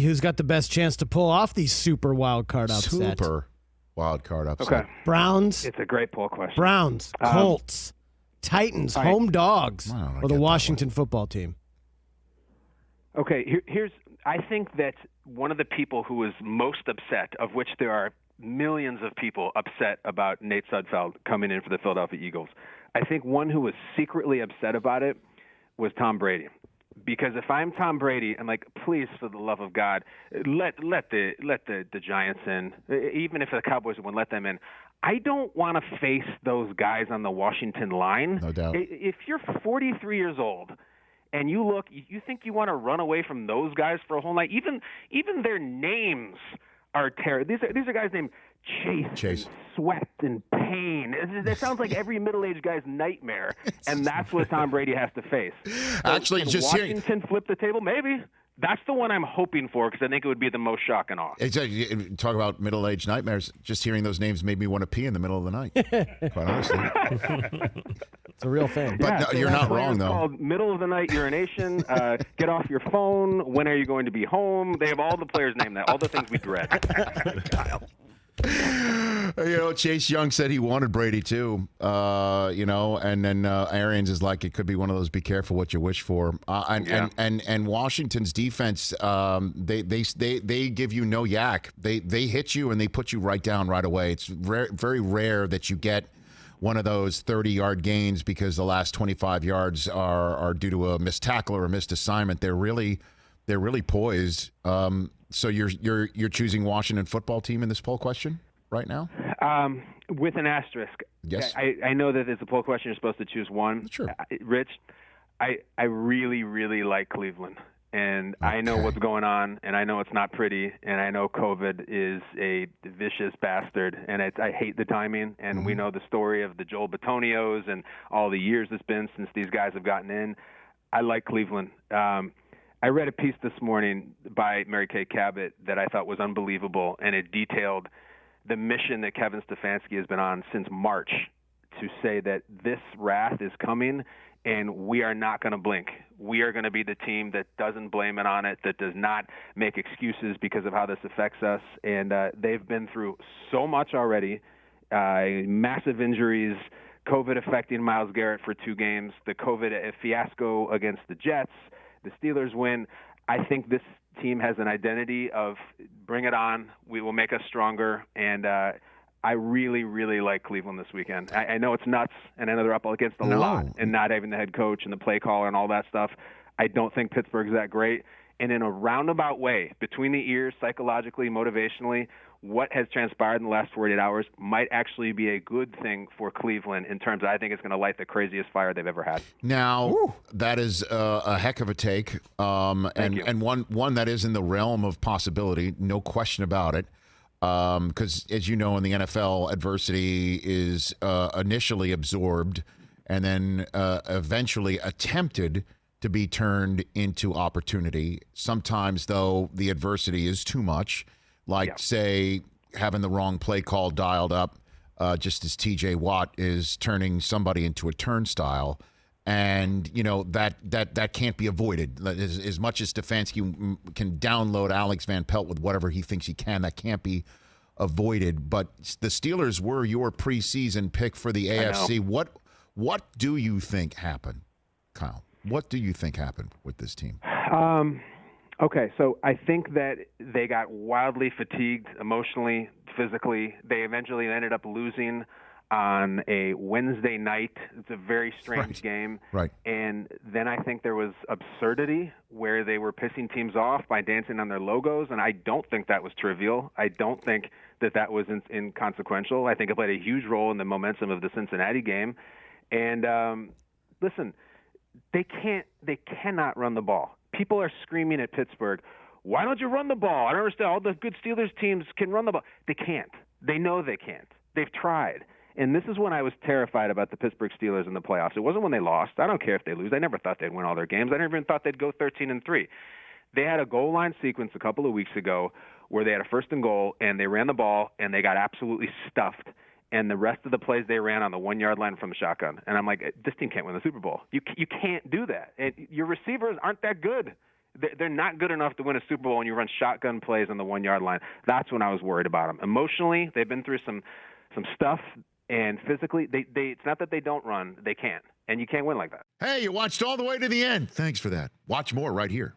Who's got the best chance to pull off these super wild card upset? Super wild card upset. Okay. Browns. It's a great poll question. Browns, Colts, Titans, all right. home dogs, or the get Washington football team. Okay, I think that one of the people who is most upset, of which there are millions of people upset about Nate Sudfeld coming in for the Philadelphia Eagles, I think one who was secretly upset about it was Tom Brady. Because if I'm Tom Brady, I'm like, please, for the love of God, let the Giants in. Even if the Cowboys won't let them in, I don't want to face those guys on the Washington line. No doubt. If you're 43 years old and you think you want to run away from those guys for a whole night, even their names are terrible. These are guys named Chase. And Sweat and Pain. That sounds like every middle-aged guy's nightmare, and that's what Tom Brady has to face. So Actually, can just Washington flip the table? Maybe. That's the one I'm hoping for because I think it would be the most shock and awe. Exactly. Talk about middle-aged nightmares. Just hearing those names made me want to pee in the middle of the night. Quite honestly. It's a real thing. But no, you're not wrong, though. Called middle of the night urination. Get off your phone. When are you going to be home? They have all the players named that. All the things we dread. Kyle. Chase Young said he wanted Brady too. And then Arians is like, it could be one of those be careful what you wish for. And Washington's defense, they give you no yak. They hit you and they put you right down right away. It's very rare that you get one of those 30-yard gains because the last 25 yards are due to a missed tackle or a missed assignment. They're really poised. So you're choosing Washington football team in this poll question right now? With an asterisk. Yes. I know that it's a poll question. You're supposed to choose one. Sure. Rich, I really, really like Cleveland. And I know what's going on, and I know it's not pretty, and I know COVID is a vicious bastard, and I hate the timing, and we know the story of the Joel Batonios and all the years it's been since these guys have gotten in. I like Cleveland. I read a piece this morning by Mary Kay Cabot that I thought was unbelievable, and it detailed the mission that Kevin Stefanski has been on since March to say that this wrath is coming, and we are not going to blink. We are going to be the team that doesn't blame it on it, that does not make excuses because of how this affects us. And they've been through so much already, massive injuries, COVID affecting Myles Garrett for 2 games, the COVID fiasco against the Jets, the Steelers win. I think this team has an identity of bring it on, we will make us stronger, and I really, really like Cleveland this weekend. I know it's nuts, and I know they're up against a lot, and not having the head coach and the play caller and all that stuff. I don't think Pittsburgh's that great. And in a roundabout way, between the ears, psychologically, motivationally, what has transpired in the last 48 hours might actually be a good thing for Cleveland in terms of I think it's going to light the craziest fire they've ever had. Now, that is a heck of a take, and one that is in the realm of possibility, no question about it. Because, as you know, in the NFL, adversity is initially absorbed and then eventually attempted to be turned into opportunity. Sometimes, though, the adversity is too much, say, having the wrong play call dialed up, just as T.J. Watt is turning somebody into a turnstile. And, that can't be avoided. As much as Stefanski can download Alex Van Pelt with whatever he thinks he can, that can't be avoided. But the Steelers were your preseason pick for the AFC. What do you think happened, Kyle? What do you think happened with this team? Okay, so I think that they got wildly fatigued emotionally, physically. They eventually ended up losing on a Wednesday night. It's a very strange game. Right. And then I think there was absurdity where they were pissing teams off by dancing on their logos, and I don't think that was trivial. I don't think that was inconsequential. I think it played a huge role in the momentum of the Cincinnati game. And listen, they cannot run the ball. People are screaming at Pittsburgh, why don't you run the ball? I don't understand. All the good Steelers teams can run the ball. They can't. They know they can't. They've tried. And this is when I was terrified about the Pittsburgh Steelers in the playoffs. It wasn't when they lost. I don't care if they lose. I never thought they'd win all their games. I never even thought they'd go 13-3. They had a goal line sequence a couple of weeks ago where they had a 1st and goal, and they ran the ball, and they got absolutely stuffed. And the rest of the plays they ran on the 1-yard line from the shotgun. And I'm like, this team can't win the Super Bowl. You can't do that. And your receivers aren't that good. They're not good enough to win a Super Bowl when you run shotgun plays on the 1-yard line. That's when I was worried about them. Emotionally, they've been through some stuff, and physically, it's not that they don't run, they can't. And you can't win like that. Hey, you watched all the way to the end. Thanks for that. Watch more right here.